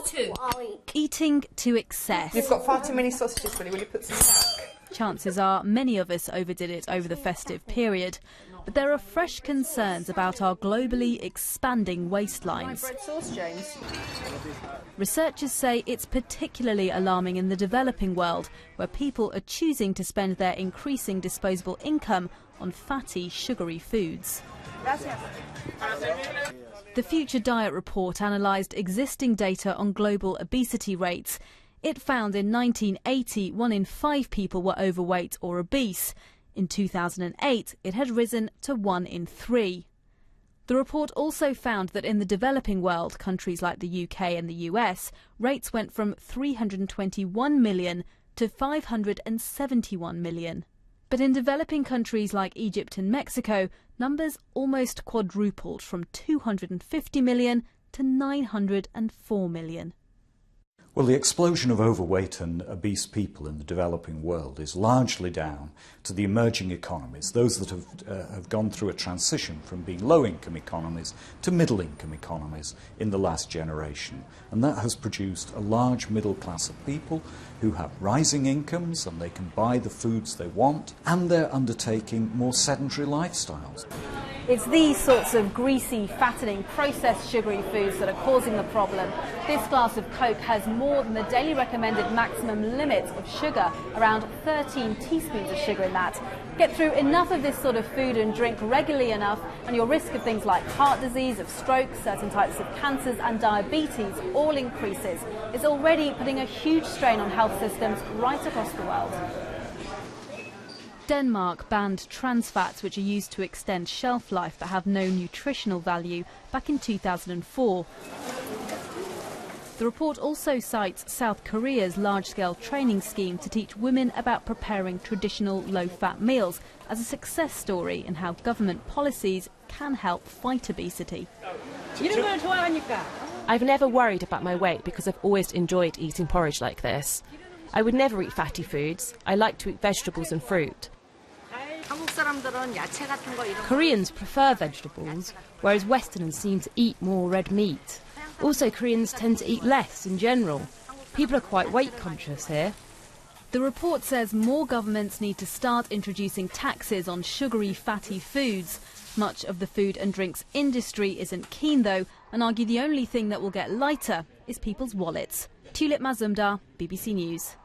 two. Eating to excess. You've got far too many sausages, Willie. Will you put some back? Chances are many of us overdid it over the festive period. But there are fresh concerns about our globally expanding waistlines. Bread sauce, James. Researchers say it's particularly alarming in the developing world, where people are choosing to spend their increasing disposable income on fatty, sugary foods. The Future Diet Report analysed existing data on global obesity rates. It found in 1980, 1 in 5 people were overweight or obese. In 2008, it had risen to 1 in 3. The report also found that in the developing world, countries like the UK and the US, rates went from 321 million to 571 million. But in developing countries like Egypt and Mexico, numbers almost quadrupled from 250 million to 904 million. Well, the explosion of overweight and obese people in the developing world is largely down to the emerging economies, those that have gone through a transition from being low-income economies to middle-income economies in the last generation. And that has produced a large middle class of people who have rising incomes and they can buy the foods they want, and they're undertaking more sedentary lifestyles. It's these sorts of greasy, fattening, processed sugary foods that are causing the problem. This glass of Coke has more than the daily recommended maximum limit of sugar, around 13 teaspoons of sugar in that. Get through enough of this sort of food and drink regularly enough, and your risk of things like heart disease, of stroke, certain types of cancers and diabetes all increases. It's already putting a huge strain on health systems right across the world. Denmark banned trans fats, which are used to extend shelf life but have no nutritional value, back in 2004. The report also cites South Korea's large-scale training scheme to teach women about preparing traditional low-fat meals as a success story in how government policies can help fight obesity. I've never worried about my weight because I've always enjoyed eating porridge like this. I would never eat fatty foods. I like to eat vegetables and fruit. Koreans prefer vegetables, whereas Westerners seem to eat more red meat. Also, Koreans tend to eat less in general. People are quite weight conscious here. The report says more governments need to start introducing taxes on sugary, fatty foods. Much of the food and drinks industry isn't keen, though, and argue the only thing that will get lighter is people's wallets. Tulip Mazumdar, BBC News.